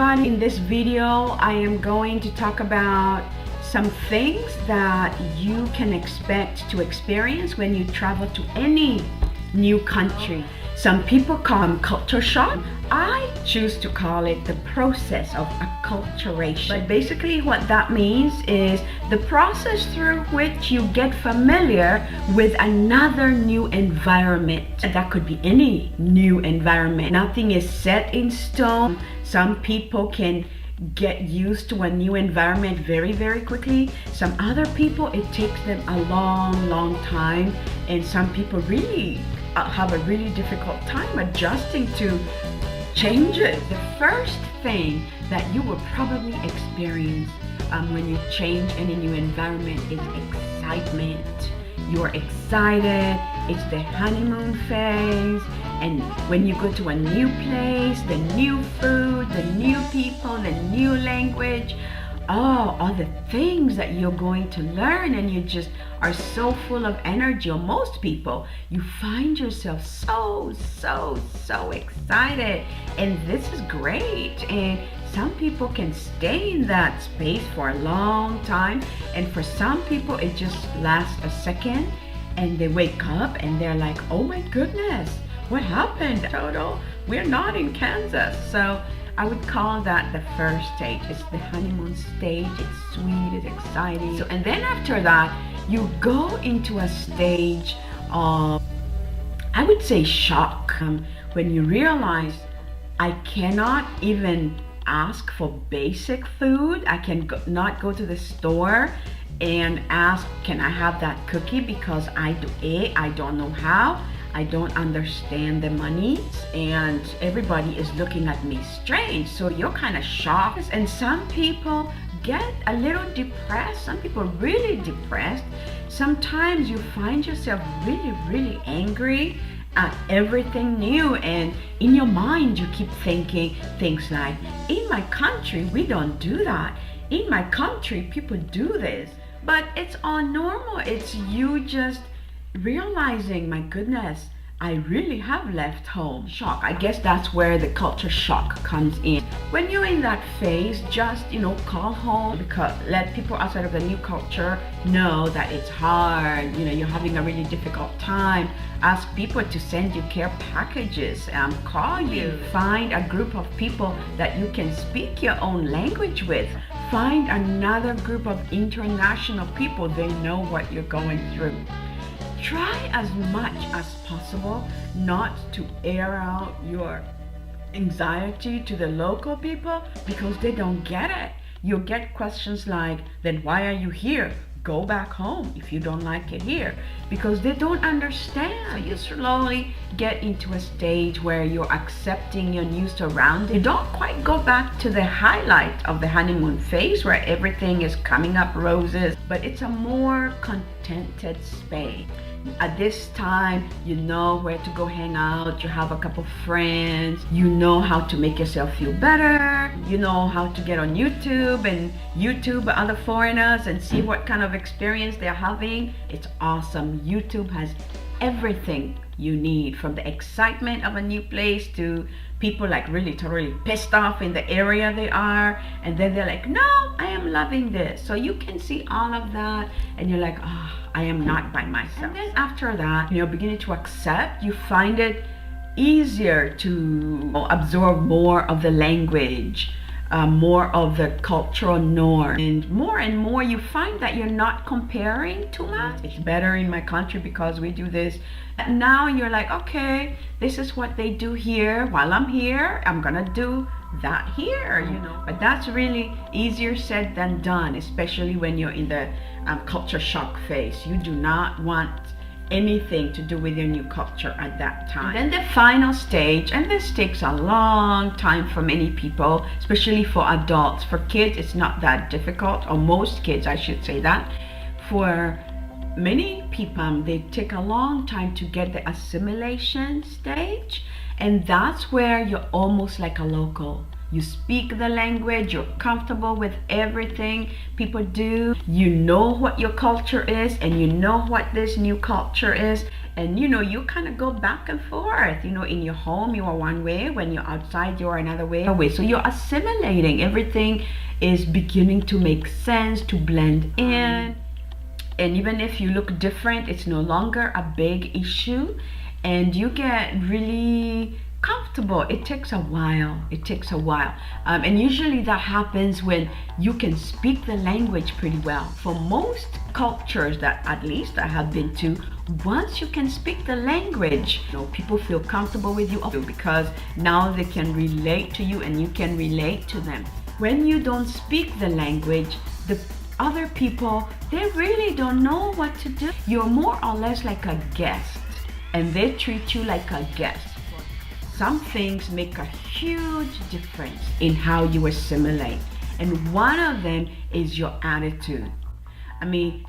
everybody. In this video, I am going to talk about some things that you can expect to experience when you travel to any new country. Some people call them culture shock. I choose to call it the process of acculturation. But basically what that means is the process through which you get familiar with another new environment. That could be any new environment. Nothing is set in stone. Some people can get used to a new environment very, very quickly. Some other people, it takes them a long time. And some people really have a really difficult time adjusting to changes. The first thing that you will probably experience when you change in a new environment is excitement. You're excited, it's the honeymoon phase, and when you go to a new place, the new food, the new people, the new language, all the things that you're going to learn, and you just are so full of energy. Or most people, you find yourself so excited, and this is great. And some people can stay in that space for a long time, and for some people it just lasts a second and they wake up and they're like, oh my goodness, what happened? Total, we're not in Kansas. So I would call that the first stage. It's the honeymoon stage. It's sweet, it's exciting. So, and then after that, you go into a stage of, I would say, shock. When you realize I cannot even ask for basic food. I can not go to the store and ask, can I have that cookie, because I don't know how. I don't understand the money, and everybody is looking at me strange. So you're kind of shocked. And some people get a little depressed. Some people really depressed. Sometimes you find yourself really angry at everything new, and in your mind you keep thinking things like, in my country we don't do that. In my country people do this. But it's all normal. It's you just realizing, my goodness, I really have left home. Shock. I guess that's where the culture shock comes in. When you're in that phase, just, call home, because let people outside of the new culture know that it's hard. You're having a really difficult time. Ask people to send you care packages. Call you. Find a group of people that you can speak your own language with. Find another group of international people. They know what you're going through. Try as much as possible not to air out your anxiety to the local people, because they don't get it. You'll get questions like, then why are you here? Go back home if you don't like it here, because they don't understand. So you slowly get into a stage where you're accepting your new surroundings. You don't quite go back to the highlight of the honeymoon phase where everything is coming up roses, but it's a more contented space. At this time, you know where to go hang out. You have a couple friends. You know how to make yourself feel better. You know how to get on YouTube and YouTube other foreigners and see what kind of experience they're having. It's awesome. YouTube has everything you need, from the excitement of a new place to people like really totally pissed off in the area they are, and then they're like, no, I am loving this. So you can see all of that, and you're like, I am not by myself. And then after that, you're beginning to accept. You find it easier to absorb more of the language, more of the cultural norm, and more you find that you're not comparing too much. It's better in my country because we do this. Now you're like, okay, this is what they do here. While I'm here, I'm gonna do that here, But that's really easier said than done, especially when you're in the culture shock phase. You do not want anything to do with your new culture at that time. And then the final stage, and this takes a long time for many people, especially for adults. For kids, it's not that difficult, or most kids, I should say that. For many people, they take a long time to get the assimilation stage, and that's where you're almost like a local. You speak the language, you're comfortable with everything people do, you know what your culture is, and you know what this new culture is, And you kind of go back and forth. In your home you are one way, when you're outside you're another way. So you're assimilating. Everything is beginning to make sense, to blend in. And even if you look different, it's no longer a big issue, and you get really comfortable. It takes a while. And usually that happens when you can speak the language pretty well. For most cultures that at least I have been to, once you can speak the language, people feel comfortable with you because now they can relate to you and you can relate to them. When you don't speak the language, the other people, they really don't know what to do. You're more or less like a guest, and they treat you like a guest. Some things make a huge difference in how you assimilate, and one of them is your attitude.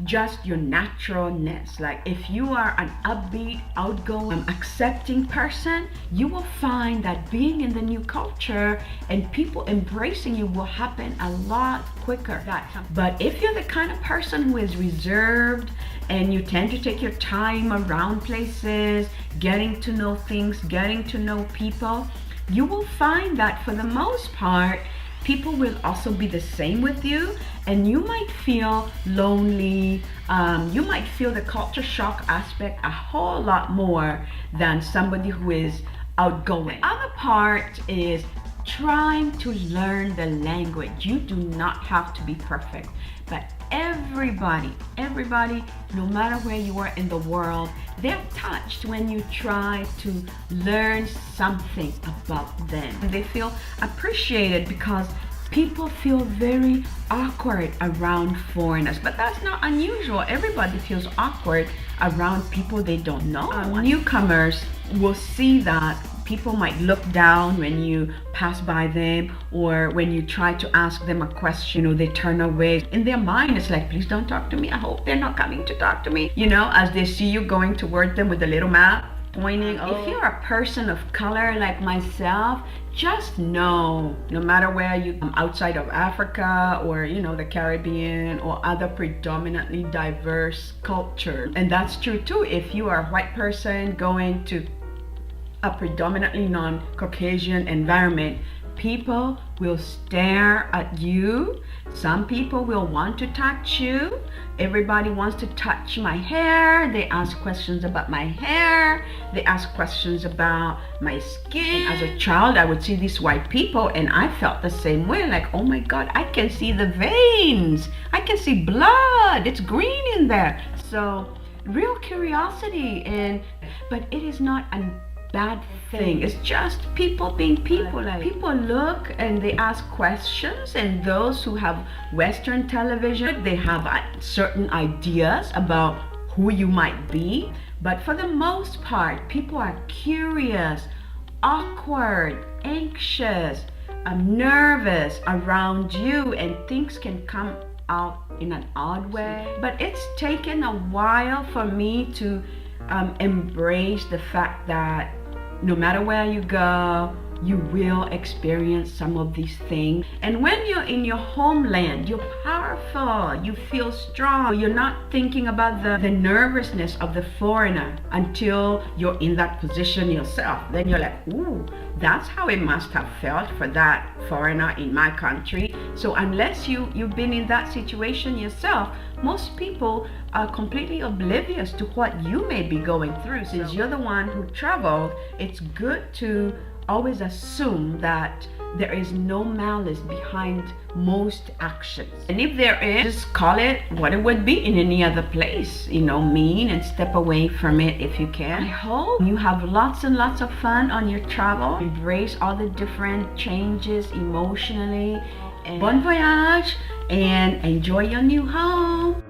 Just your naturalness. Like if you are an upbeat, outgoing, accepting person, you will find that being in the new culture and people embracing you will happen a lot quicker. But if you're the kind of person who is reserved and you tend to take your time around places, getting to know things, getting to know people, you will find that for the most part, people will also be the same with you, and you might feel lonely. You might feel the culture shock aspect a whole lot more than somebody who is outgoing. The other part is trying to learn the language. You do not have to be perfect, but everybody, no matter where you are in the world, they're touched when you try to learn something about them. They feel appreciated because people feel very awkward around foreigners, but that's not unusual. Everybody feels awkward around people they don't know. Newcomers will see that. People might look down when you pass by them, or when you try to ask them a question, they turn away. In their mind, it's like, please don't talk to me. I hope they're not coming to talk to me. As they see you going toward them with a little map pointing. If you're a person of color like myself, just know, no matter where you outside of Africa or the Caribbean or other predominantly diverse cultures, and that's true too. If you are a white person going to a predominantly non-Caucasian environment, people will stare at you. Some people will want to touch you. Everybody wants to touch my hair. They ask questions about my hair. They ask questions about my skin. As a child, I would see these white people and I felt the same way. Like, oh my God, I can see the veins. I can see blood. It's green in there. So real curiosity, but it is not a bad thing. It's just people being people. Like, people look and they ask questions, and those who have Western television, they have certain ideas about who you might be. But for the most part, people are curious, awkward, anxious, nervous around you, and things can come out in an odd way. But it's taken a while for me to embrace the fact that no matter where you go, you will experience some of these things. And when you're in your homeland, you're powerful, you feel strong. You're not thinking about the nervousness of the foreigner until you're in that position yourself. Then you're like, ooh, that's how it must have felt for that foreigner in my country. So unless you've been in that situation yourself, most people are completely oblivious to what you may be going through. Since you're the one who traveled, it's good to always assume that there is no malice behind most actions. And if there is, just call it what it would be in any other place, mean, and step away from it if you can. I hope you have lots and lots of fun on your travel. Embrace all the different changes emotionally. And bon voyage, and enjoy your new home.